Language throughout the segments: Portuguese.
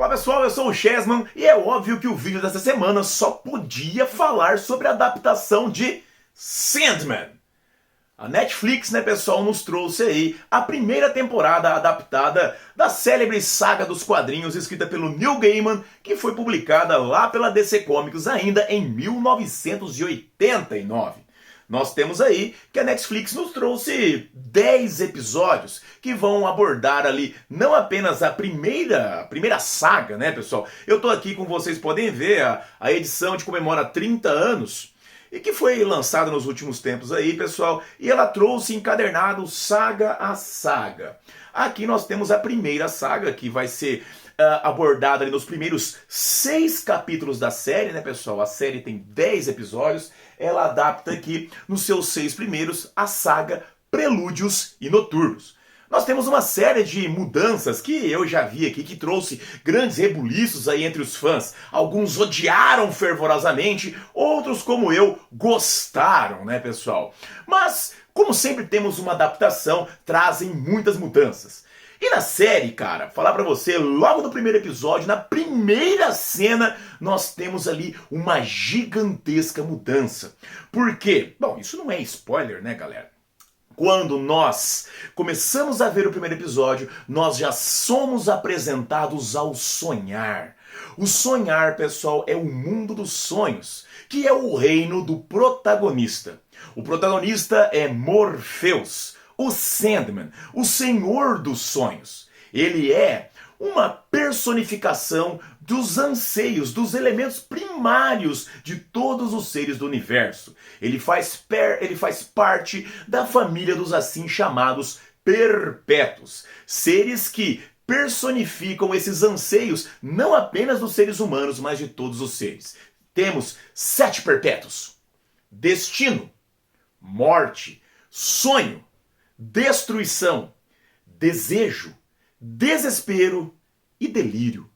Fala pessoal, eu sou o Chessman e é óbvio que o vídeo dessa semana só podia falar sobre a adaptação de Sandman. A Netflix, né pessoal, nos trouxe aí a primeira temporada adaptada da célebre saga dos quadrinhos escrita pelo Neil Gaiman, que foi publicada lá pela DC Comics ainda em 1989. Nós temos aí que a Netflix nos trouxe 10 episódios que vão abordar ali não apenas a primeira saga, né pessoal? Eu tô aqui com vocês, podem ver a edição de comemora 30 anos e que foi lançada nos últimos tempos aí, pessoal, e ela trouxe encadernado saga a saga. Aqui nós temos a primeira saga que vai ser abordada ali nos primeiros 6 capítulos da série, né pessoal? A série tem 10 episódios, ela adapta aqui nos seus 6 primeiros a saga Prelúdios e Noturnos. Nós temos uma série de mudanças que eu já vi aqui, que trouxe grandes rebuliços aí entre os fãs. Alguns odiaram fervorosamente, outros, como eu, gostaram, né pessoal? Mas, como sempre temos uma adaptação, trazem muitas mudanças. E na série, cara, falar pra você, logo no primeiro episódio, na primeira cena, nós temos ali uma gigantesca mudança. Por quê? Bom, isso não é spoiler, né, galera? Quando nós começamos a ver o primeiro episódio, nós já somos apresentados ao sonhar. O sonhar, pessoal, é o mundo dos sonhos, que é o reino do protagonista. O protagonista é Morpheus, o Sandman, o Senhor dos Sonhos. Ele é uma personificação dos anseios, dos elementos primários de todos os seres do universo. Ele faz parte da família dos assim chamados perpétuos. Seres que personificam esses anseios não apenas dos seres humanos, mas de todos os seres. Temos 7 perpétuos: destino, morte, sonho, destruição, desejo, desespero e delírio.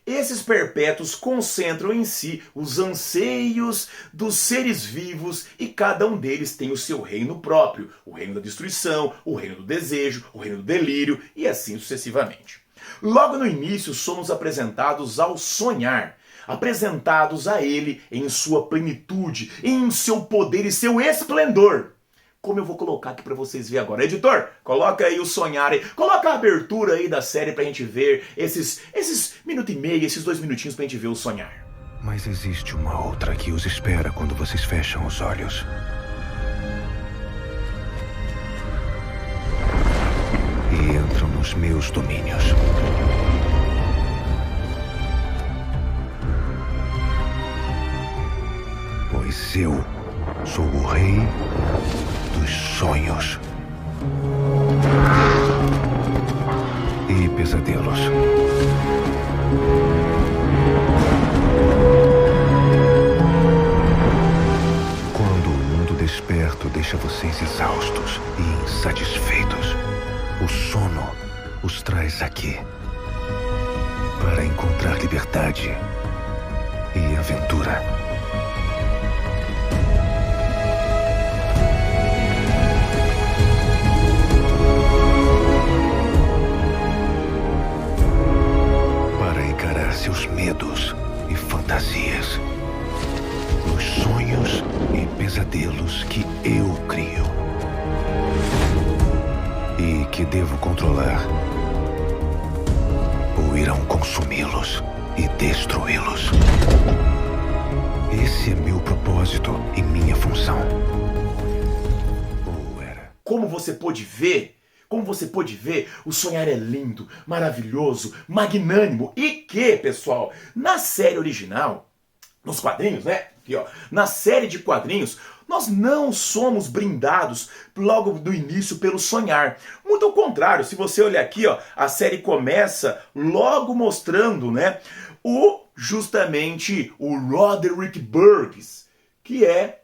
Esses perpétuos concentram em si os anseios dos seres vivos e cada um deles tem o seu reino próprio. O reino da destruição, o reino do desejo, o reino do delírio e assim sucessivamente. Logo no início somos apresentados ao sonhar, apresentados a ele em sua plenitude, em seu poder e seu esplendor. Como eu vou colocar aqui pra vocês verem agora. Editor, coloca aí o sonhar aí. Coloca a abertura aí da série pra gente ver esses minuto e meio, esses 2 minutinhos pra gente ver o sonhar. Mas existe uma outra que os espera quando vocês fecham os olhos. E entram nos meus domínios. Pois eu sou o rei dos sonhos e pesadelos. Quando o mundo desperto deixa vocês exaustos e insatisfeitos, o sono os traz aqui para encontrar liberdade e aventura. Seus medos e fantasias, os sonhos e pesadelos que eu crio e que devo controlar, ou irão consumi-los e destruí-los. Esse é meu propósito e minha função. Ou era. Como você pôde ver, o sonhar é lindo, maravilhoso, magnânimo e que, pessoal, na série original, nos quadrinhos, né? Aqui, ó, na série de quadrinhos, nós não somos brindados logo do início pelo sonhar. Muito ao contrário, se você olhar aqui, ó, a série começa logo mostrando, né, justamente o Roderick Burgess, que é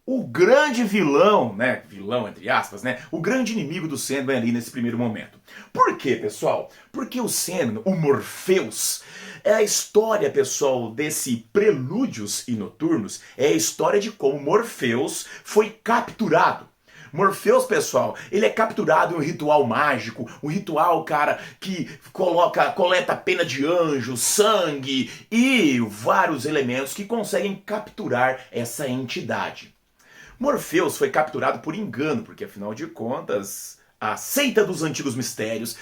o grande vilão, né? Vilão entre aspas, né? O grande inimigo do Sandman ali nesse primeiro momento. Por quê, pessoal? Porque o Sandman, o Morpheus, é a história, pessoal, desse Prelúdios e Noturnos, é a história de como Morpheus foi capturado. Morpheus, pessoal, ele é capturado em um ritual mágico, um ritual, cara, que coleta pena de anjo, sangue e vários elementos que conseguem capturar essa entidade. Morpheus foi capturado por engano, porque afinal de contas, a seita dos antigos mistérios,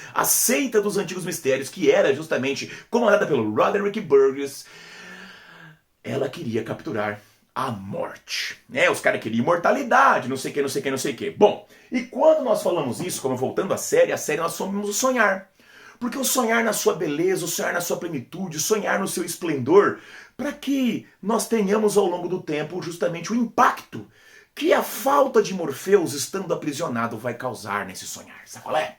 que era justamente comandada pelo Roderick Burgess, ela queria capturar a morte. Os caras queriam imortalidade, não sei o que. Bom, e quando nós falamos isso, como voltando à série nós somos o sonhar. Porque o sonhar na sua beleza, o sonhar na sua plenitude, o sonhar no seu esplendor, para que nós tenhamos ao longo do tempo justamente o impacto que a falta de Morpheus estando aprisionado vai causar nesse sonhar. Sabe qual é?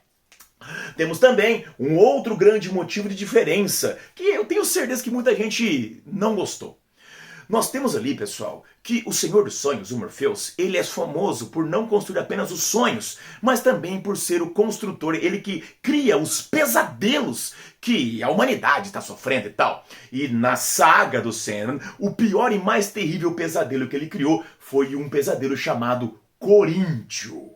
Temos também um outro grande motivo de diferença, que eu tenho certeza que muita gente não gostou. Nós temos ali, pessoal, que o Senhor dos Sonhos, o Morpheus, ele é famoso por não construir apenas os sonhos, mas também por ser o construtor, ele que cria os pesadelos que a humanidade está sofrendo e tal. E na saga do Sandman, o pior e mais terrível pesadelo que ele criou foi um pesadelo chamado Coríntio.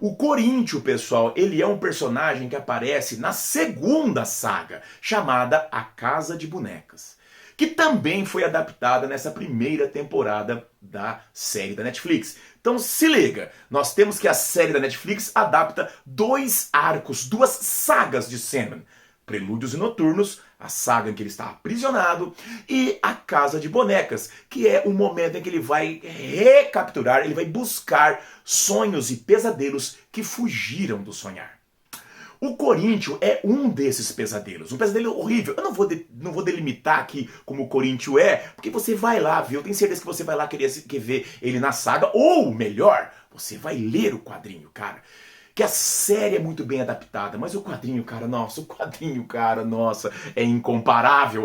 O Coríntio, pessoal, ele é um personagem que aparece na segunda saga, chamada A Casa de Bonecas, que também foi adaptada nessa primeira temporada da série da Netflix. Então se liga, nós temos que a série da Netflix adapta 2 arcos, 2 sagas de Sandman. Prelúdios e Noturnos, a saga em que ele está aprisionado, e A Casa de Bonecas, que é o momento em que ele vai recapturar, ele vai buscar sonhos e pesadelos que fugiram do sonhar. O Coríntio é um desses pesadelos, um pesadelo horrível. Eu não vou delimitar aqui como o Coríntio é, porque você vai lá ver, eu tenho certeza que você vai lá querer ver ele na saga, ou melhor, você vai ler o quadrinho, cara. Que a série é muito bem adaptada, mas o quadrinho, cara, nossa, é incomparável,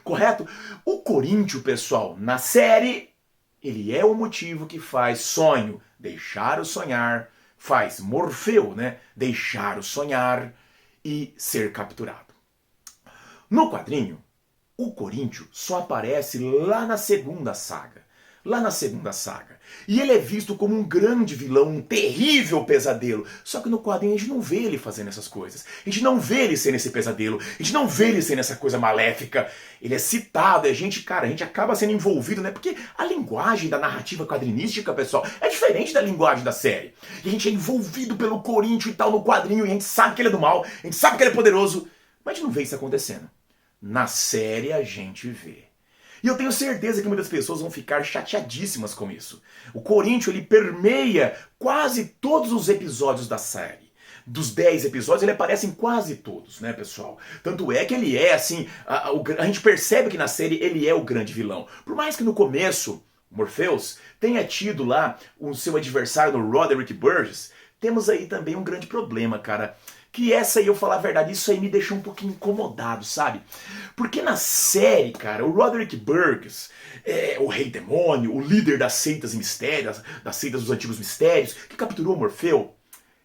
Correto? O Coríntio, pessoal, na série, ele é o motivo que faz sonho deixar o sonhar, faz Morfeu, deixar o sonhar e ser capturado. No quadrinho, o Coríntio só aparece lá na segunda saga. E ele é visto como um grande vilão, um terrível pesadelo. Só que no quadrinho a gente não vê ele fazendo essas coisas. A gente não vê ele sendo esse pesadelo. A gente não vê ele sendo essa coisa maléfica. Ele é citado, a gente acaba sendo envolvido, Porque a linguagem da narrativa quadrinística, pessoal, é diferente da linguagem da série. E a gente é envolvido pelo Coríntio e tal no quadrinho, e a gente sabe que ele é do mal, a gente sabe que ele é poderoso, mas a gente não vê isso acontecendo. Na série a gente vê. E eu tenho certeza que muitas pessoas vão ficar chateadíssimas com isso. O Coríntio, ele permeia quase todos os episódios da série. Dos 10 episódios, ele aparece em quase todos, pessoal? Tanto é que ele é, assim, a gente percebe que na série ele é o grande vilão. Por mais que no começo, Morpheus tenha tido lá o seu adversário no Roderick Burgess, temos aí também um grande problema, cara. Que essa aí, eu falar a verdade, isso aí me deixou um pouquinho incomodado, sabe? Porque na série, cara, o Roderick Burgess, o rei demônio, o líder das seitas e mistérios, das seitas dos antigos mistérios, que capturou Morfeu,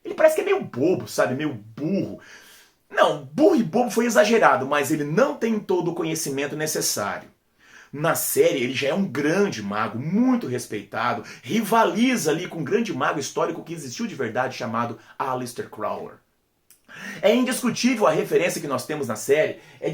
ele parece que é meio bobo, sabe? Meio burro. Não, burro e bobo foi exagerado, mas ele não tem todo o conhecimento necessário. Na série, ele já é um grande mago, muito respeitado, rivaliza ali com um grande mago histórico que existiu de verdade, chamado Aleister Crowley. É indiscutível a referência que nós temos na série, é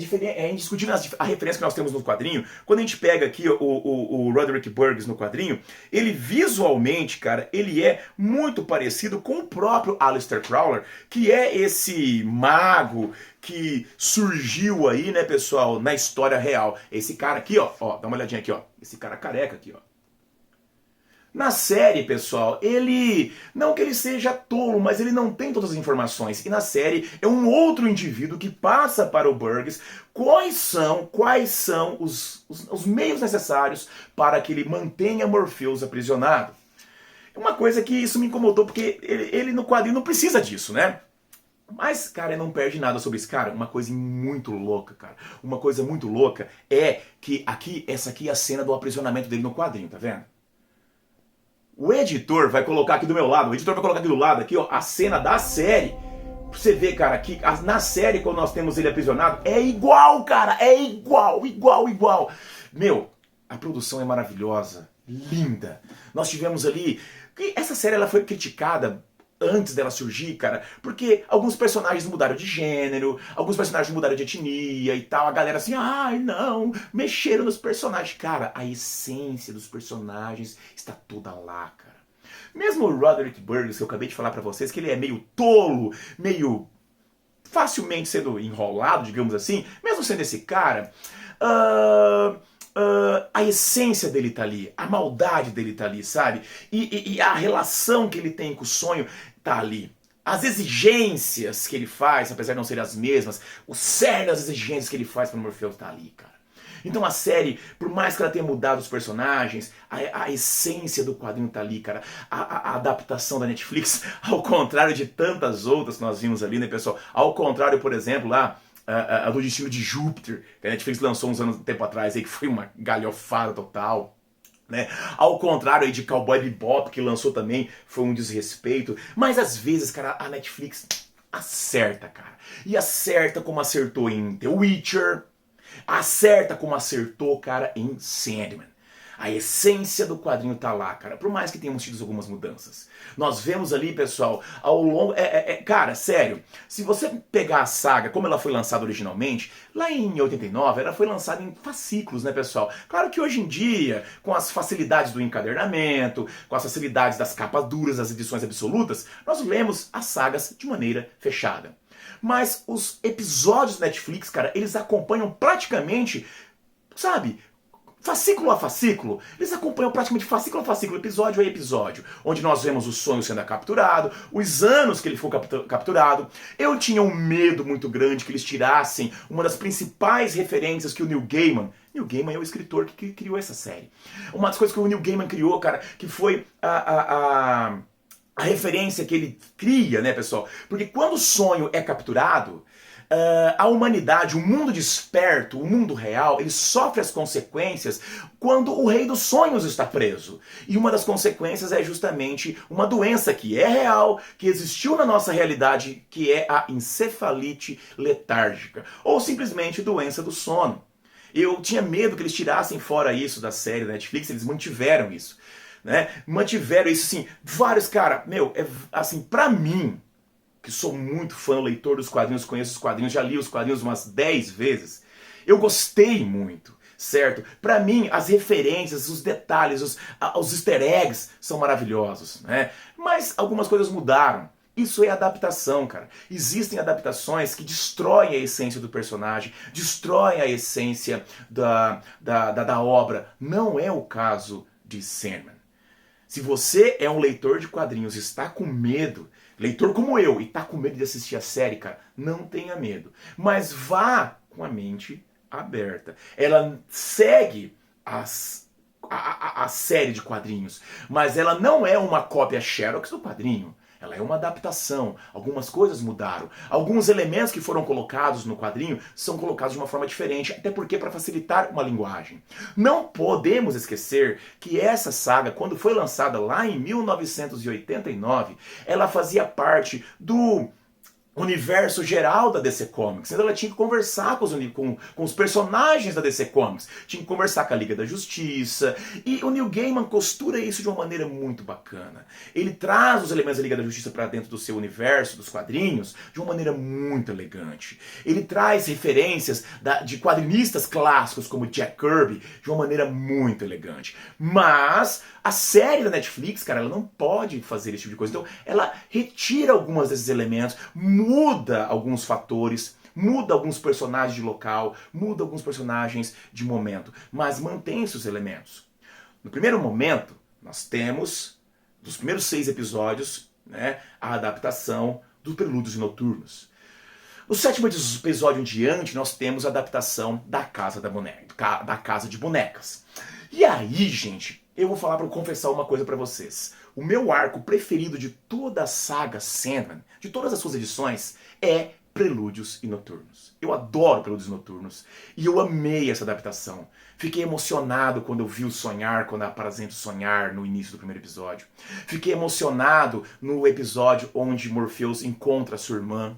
indiscutível a referência que nós temos no quadrinho. Quando a gente pega aqui o Roderick Burgess no quadrinho, ele visualmente, cara, ele é muito parecido com o próprio Aleister Crowley, que é esse mago que surgiu aí, pessoal, na história real. Esse cara aqui, ó, dá uma olhadinha aqui, ó, esse cara careca aqui, ó. Na série, pessoal, ele, não que ele seja tolo, mas ele não tem todas as informações. E na série é um outro indivíduo que passa para o Burgess quais são os meios necessários para que ele mantenha Morpheus aprisionado. É uma coisa que isso me incomodou, porque ele no quadrinho não precisa disso, Mas, cara, não perde nada sobre isso. Cara, uma coisa muito louca, cara. Uma coisa muito louca é que essa aqui é a cena do aprisionamento dele no quadrinho, tá vendo? O editor vai colocar aqui do meu lado, aqui, ó, a cena da série. Pra você ver, cara, que na série, quando nós temos ele aprisionado, é igual, cara, é igual. Meu, a produção é maravilhosa. linda. Nós tivemos ali... Essa série ela foi criticada antes dela surgir, cara, porque alguns personagens mudaram de gênero, alguns personagens mudaram de etnia e tal. A galera assim, ai não, mexeram nos personagens. Cara, a essência dos personagens está toda lá, cara. Mesmo o Roderick Burgess, que eu acabei de falar pra vocês, que ele é meio tolo, meio facilmente sendo enrolado, digamos assim, mesmo sendo esse cara, a essência dele tá ali, a maldade dele tá ali, sabe? E a relação que ele tem com o sonho tá ali. As exigências que ele faz, apesar de não serem as mesmas, o cerne das exigências que ele faz pro Morpheus tá ali, cara. Então a série, por mais que ela tenha mudado os personagens, a essência do quadrinho tá ali, cara. A adaptação da Netflix, ao contrário de tantas outras que nós vimos ali, né, pessoal? Ao contrário, por exemplo, lá, a do Destino de Júpiter, que a Netflix lançou uns anos tempo atrás, aí, que foi uma galhofada total. Né? Ao contrário aí de Cowboy Bebop, que lançou também, foi um desrespeito. Mas às vezes, cara, a Netflix acerta, cara. E acerta como acertou em The Witcher, acerta como acertou, cara, em Sandman. A essência do quadrinho tá lá, cara. Por mais que tenhamos tido algumas mudanças. Nós vemos ali, pessoal, ao longo... cara, sério. Se você pegar a saga, como ela foi lançada originalmente, lá em 89, ela foi lançada em fascículos, né, pessoal? Claro que hoje em dia, com as facilidades do encadernamento, com as facilidades das capas duras, das edições absolutas, nós lemos as sagas de maneira fechada. Mas os episódios do Netflix, cara, eles acompanham praticamente, sabe, fascículo a fascículo. Eles acompanham praticamente fascículo a fascículo, episódio a episódio, onde nós vemos o sonho sendo capturado, os anos que ele foi capturado. Eu tinha um medo muito grande que eles tirassem uma das principais referências que o Neil Gaiman é o escritor que criou essa série. Uma das coisas que o Neil Gaiman criou, cara, que foi a referência que ele cria, né, pessoal? Porque quando o sonho é capturado, a humanidade, o mundo desperto, o mundo real, ele sofre as consequências quando o rei dos sonhos está preso. E uma das consequências é justamente uma doença que é real, que existiu na nossa realidade, que é a encefalite letárgica, ou simplesmente doença do sono. Eu tinha medo que eles tirassem fora isso da série da Netflix, eles mantiveram isso. Né? Mantiveram isso, assim, vários, cara, assim, pra mim, que sou muito fã, leitor dos quadrinhos, conheço os quadrinhos, já li os quadrinhos umas 10 vezes, eu gostei muito, certo? Pra mim, as referências, os detalhes, os easter eggs são maravilhosos, né? Mas algumas coisas mudaram. Isso é adaptação, cara. Existem adaptações que destroem a essência do personagem, destroem a essência da obra. Não é o caso de Sandman. Se você é um leitor de quadrinhos e está com medo, leitor como eu, e está com medo de assistir a série, cara, não tenha medo. Mas vá com a mente aberta. Ela segue a série de quadrinhos, mas ela não é uma cópia Xerox do quadrinho. Ela é uma adaptação. Algumas coisas mudaram. Alguns elementos que foram colocados no quadrinho são colocados de uma forma diferente, até porque para facilitar uma linguagem. Não podemos esquecer que essa saga, quando foi lançada lá em 1989, ela fazia parte do universo geral da DC Comics. Então ela tinha que conversar com os personagens da DC Comics. Tinha que conversar com a Liga da Justiça. E o Neil Gaiman costura isso de uma maneira muito bacana. Ele traz os elementos da Liga da Justiça para dentro do seu universo, dos quadrinhos, de uma maneira muito elegante. Ele traz referências de quadrinistas clássicos como Jack Kirby de uma maneira muito elegante. Mas a série da Netflix, cara, ela não pode fazer esse tipo de coisa. Então ela retira alguns desses elementos, muda alguns fatores, muda alguns personagens de local, muda alguns personagens de momento, mas mantém esses elementos. No primeiro momento, nós temos, dos primeiros 6 episódios, né, a adaptação dos Prelúdios e Noturnos. No 7º episódio em diante, nós temos a adaptação da Casa de Bonecas. E aí, gente, eu vou confessar uma coisa pra vocês. O meu arco preferido de toda a saga Sandman, de todas as suas edições, é Prelúdios e Noturnos. Eu adoro Prelúdios e Noturnos e eu amei essa adaptação. Fiquei emocionado quando eu vi o sonhar, quando apresenta o sonhar no início do primeiro episódio. Fiquei emocionado no episódio onde Morpheus encontra a sua irmã,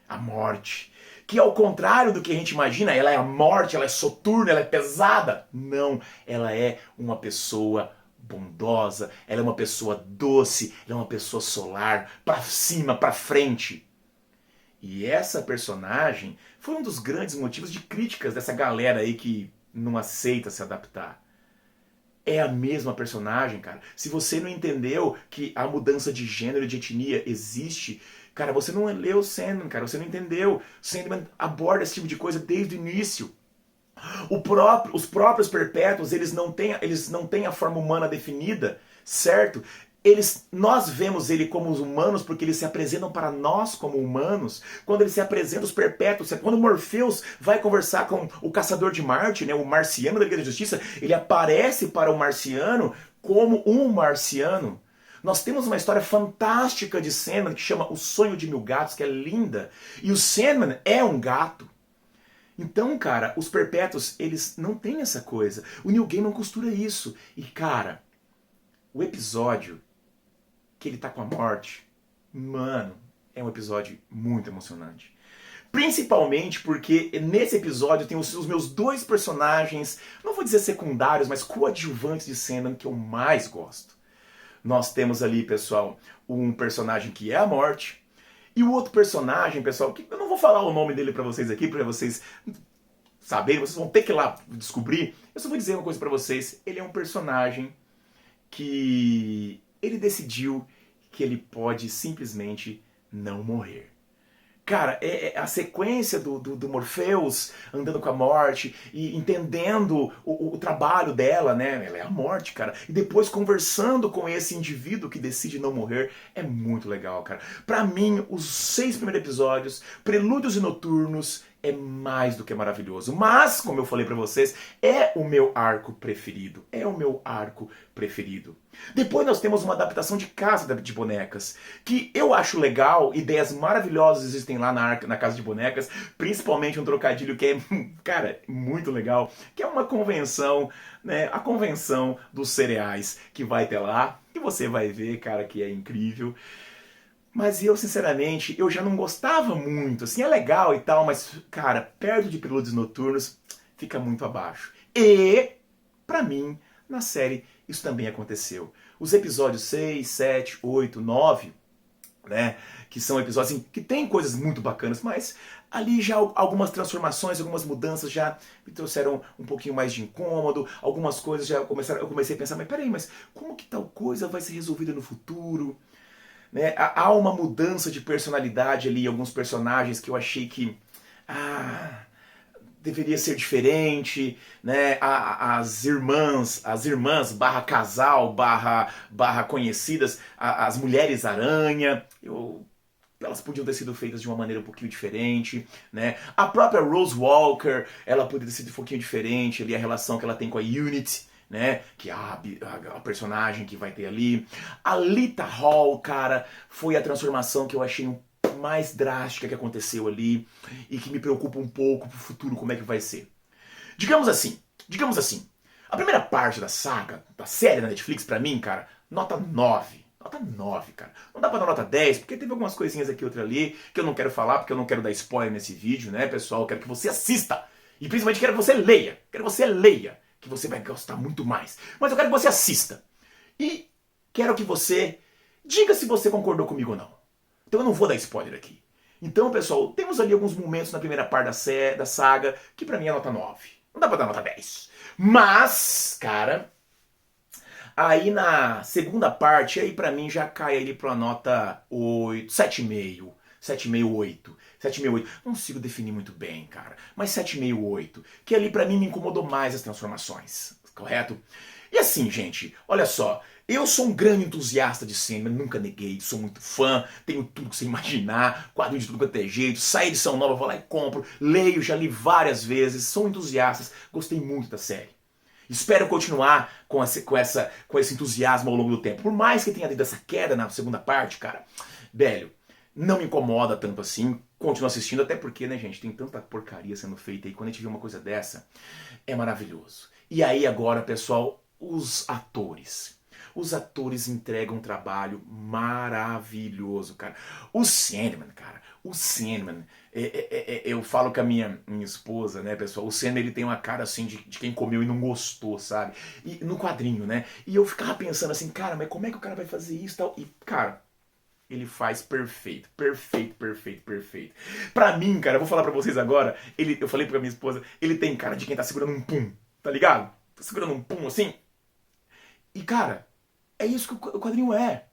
a morte. que ao contrário do que a gente imagina, ela é a morte, ela é soturna, ela é pesada. Não, ela é uma pessoa bondosa, ela é uma pessoa doce, ela é uma pessoa solar, pra cima, pra frente. E essa personagem foi um dos grandes motivos de críticas dessa galera aí que não aceita se adaptar. É a mesma personagem, cara. Se você não entendeu que a mudança de gênero e de etnia existe, cara, você não leu Sandman, cara. Você não entendeu. Sandman aborda esse tipo de coisa desde o início. Os próprios perpétuos, eles não têm a forma humana definida, certo? Nós vemos ele como os humanos porque eles se apresentam para nós como humanos. Quando ele se apresenta os perpétuos, quando Morpheus vai conversar com o caçador de Marte, né, o marciano da Liga da Justiça, ele aparece para o marciano como um marciano. Nós temos uma história fantástica de Sandman que chama O Sonho de Mil Gatos, que é linda. E o Sandman é um gato. Então, cara, os perpétuos, eles não têm essa coisa. O Neil Gaiman costura isso. E, cara, o episódio que ele tá com a morte, mano, é um episódio muito emocionante. Principalmente porque nesse episódio tem os meus dois personagens, não vou dizer secundários, mas coadjuvantes de Sandman que eu mais gosto. Nós temos ali, pessoal, um personagem que é a morte, e o outro personagem, pessoal, que eu não vou falar o nome dele pra vocês aqui, pra vocês saberem, vocês vão ter que ir lá descobrir. Eu só vou dizer uma coisa pra vocês, ele é um personagem que ele decidiu que ele pode simplesmente não morrer. Cara, é a sequência do Morpheus andando com a morte e entendendo o trabalho dela, né? Ela é a morte, cara. E depois conversando com esse indivíduo que decide não morrer. É muito legal, cara. Pra mim, os 6 primeiros episódios, Prelúdios e Noturnos, é mais do que maravilhoso. Mas, como eu falei pra vocês, é o meu arco preferido. É o meu arco preferido. Depois nós temos uma adaptação de Casa de Bonecas, que eu acho legal, ideias maravilhosas existem lá na Casa de Bonecas, principalmente um trocadilho que é, cara, muito legal, que é uma convenção, né, a convenção dos cereais que vai ter lá, e você vai ver, cara, que é incrível. Mas eu, sinceramente, eu já não gostava muito, assim, é legal e tal, mas, cara, perto de Prelúdios Noturnos, fica muito abaixo. E, pra mim, na série, isso também aconteceu. Os episódios 6, 7, 8, 9, né, que são episódios assim, que tem coisas muito bacanas, mas ali já algumas transformações, algumas mudanças já me trouxeram um pouquinho mais de incômodo, algumas coisas já eu comecei a pensar, mas peraí, mas como que tal coisa vai ser resolvida no futuro? Né? Há uma mudança de personalidade ali, alguns personagens que eu achei que deveria ser diferente, né? As irmãs barra casal, barra conhecidas, as mulheres aranha, elas podiam ter sido feitas de uma maneira um pouquinho diferente, né? A própria Rose Walker, ela poderia ter sido um pouquinho diferente, ali a relação que ela tem com a Unity, né? Que é a personagem que vai ter ali. A Lita Hall, cara, foi a transformação que eu achei mais drástica que aconteceu ali e que me preocupa um pouco pro futuro como é que vai ser. Digamos assim, a primeira parte da saga, da série da Netflix, pra mim, cara, nota 9. Nota 9, cara. Não dá pra dar nota 10, porque teve algumas coisinhas aqui e outra ali que eu não quero falar, porque eu não quero dar spoiler nesse vídeo, né, pessoal? Eu quero que você assista. E principalmente quero que você leia. Quero que você leia, que você vai gostar muito mais. Mas eu quero que você assista. E quero que você diga se você concordou comigo ou não. Então eu não vou dar spoiler aqui. Então, pessoal, temos ali alguns momentos na primeira parte da saga que pra mim é nota 9. Não dá pra dar nota 10. Mas, cara, aí na segunda parte, aí pra mim já cai ali pra nota 8, 7,5. 7,5, 8. 7,5, 8. Não consigo definir muito bem, cara. Mas 7,5, 8. Que ali pra mim me incomodou mais as transformações. Correto? E assim, gente, olha só. Eu sou um grande entusiasta de cinema, nunca neguei, sou muito fã, tenho tudo que você imaginar, quadrinho de tudo quanto é jeito, sai edição nova, vou lá e compro, leio, já li várias vezes, sou entusiasta, gostei muito da série. Espero continuar com esse entusiasmo ao longo do tempo. Por mais que tenha tido essa queda na segunda parte, cara, velho, não me incomoda tanto assim, continuo assistindo, até porque, né, gente, tem tanta porcaria sendo feita aí, quando a gente vê uma coisa dessa, é maravilhoso. E aí agora, pessoal, os atores. Os atores entregam um trabalho maravilhoso, cara. O Sandman, cara, o Sandman, eu falo com a minha esposa, né, pessoal, o Sandman, ele tem uma cara assim de quem comeu e não gostou, sabe? E no quadrinho, né? E eu ficava pensando assim, cara, mas como é que o cara vai fazer isso e tal? E, cara, ele faz perfeito, perfeito, perfeito, perfeito. Pra mim, cara, eu vou falar pra vocês agora, eu falei pra minha esposa, ele tem cara de quem tá segurando um pum, tá ligado? Tá segurando um pum assim. E, cara, é isso que o quadrinho é.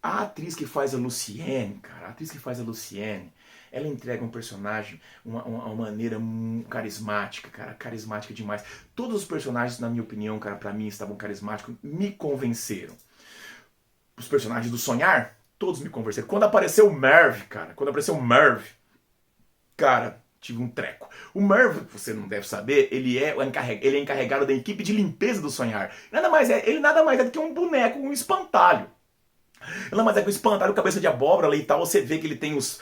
A atriz que faz a Lucienne, cara, a atriz que faz a Lucienne, ela entrega um personagem, uma maneira carismática, cara, carismática demais. Todos os personagens, na minha opinião, cara, pra mim estavam carismáticos, me convenceram. Os personagens do Sonhar, todos me convenceram. Quando apareceu o Merv, cara, tive um treco. O Merv, você não deve saber, ele é encarregado da equipe de limpeza do Sonhar. Ele nada mais é do que um boneco, um espantalho. Nada mais é que um espantalho, cabeça de abóbora ali e tal. Você vê que ele tem os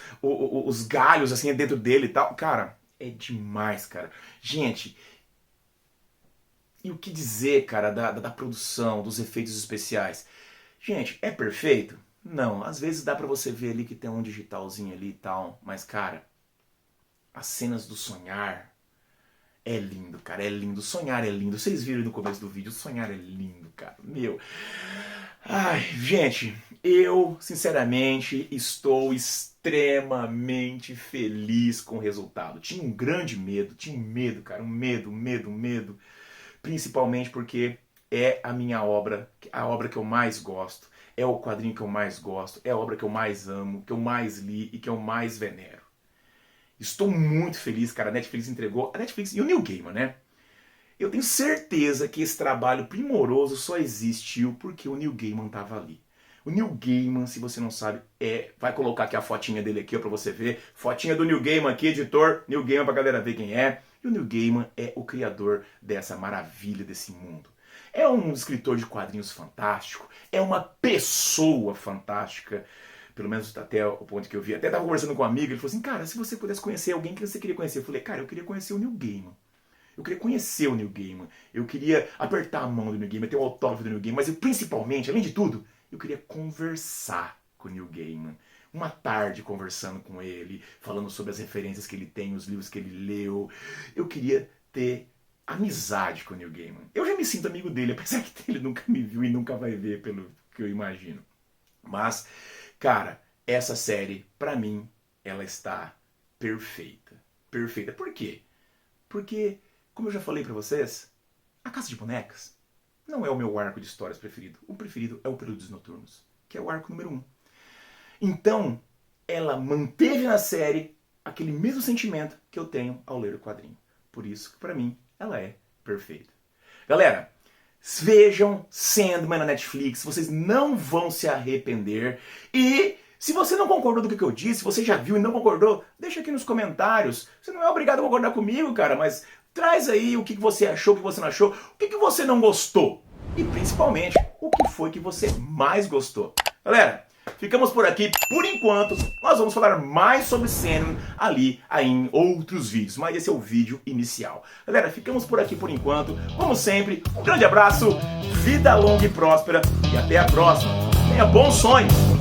galhos assim dentro dele e tal. Cara, é demais, cara. Gente, e o que dizer, cara, da produção, dos efeitos especiais? Gente, é perfeito? Não, às vezes dá pra você ver ali que tem um digitalzinho ali e tal, mas, cara, as cenas do Sonhar é lindo, cara, é lindo. Sonhar é lindo. Vocês viram no começo do vídeo, Sonhar é lindo, cara, meu. Ai, gente, eu, sinceramente, estou extremamente feliz com o resultado. Tinha um grande medo, cara, um medo. Principalmente porque é a minha obra, a obra que eu mais gosto. É o quadrinho que eu mais gosto, é a obra que eu mais amo, que eu mais li e que eu mais venero. Estou muito feliz, cara. A Netflix entregou. A Netflix e o Neil Gaiman, né? Eu tenho certeza que esse trabalho primoroso só existiu porque o Neil Gaiman estava ali. O Neil Gaiman, se você não sabe, vai colocar aqui a fotinha dele aqui ó, pra você ver. Fotinha do Neil Gaiman aqui, editor. Neil Gaiman pra galera ver quem é. E o Neil Gaiman é o criador dessa maravilha desse mundo. É um escritor de quadrinhos fantástico, é uma pessoa fantástica, pelo menos até o ponto que eu vi. Até estava conversando com um amigo, ele falou assim, cara, se você pudesse conhecer alguém que você queria conhecer. Eu falei, cara, eu queria conhecer o Neil Gaiman. Eu queria conhecer o Neil Gaiman. Eu queria apertar a mão do Neil Gaiman, ter o autógrafo do Neil Gaiman, mas eu, principalmente, além de tudo, eu queria conversar com o Neil Gaiman. Uma tarde conversando com ele, falando sobre as referências que ele tem, os livros que ele leu. Eu queria ter amizade com o Neil Gaiman. Eu já me sinto amigo dele, apesar que ele nunca me viu e nunca vai ver, pelo que eu imagino. Mas, cara, essa série, pra mim, ela está perfeita. Perfeita. Por quê? Porque, como eu já falei pra vocês, A Casa de Bonecas não é o meu arco de histórias preferido. O preferido é o Períodos Noturnos, que é o arco número 1. Então, ela manteve na série aquele mesmo sentimento que eu tenho ao ler o quadrinho. Por isso que, pra mim, ela é perfeita. Galera, vejam Sandman na Netflix, vocês não vão se arrepender. E se você não concordou do que eu disse, você já viu e não concordou, deixa aqui nos comentários. Você não é obrigado a concordar comigo, cara, mas traz aí o que você achou, o que você não achou, o que você não gostou. E principalmente, o que foi que você mais gostou. Galera, ficamos por aqui por enquanto. Nós vamos falar mais sobre Sandman ali em outros vídeos, mas esse é o vídeo inicial. Galera, ficamos por aqui por enquanto. Como sempre, um grande abraço, vida longa e próspera e até a próxima. Tenha bons sonhos!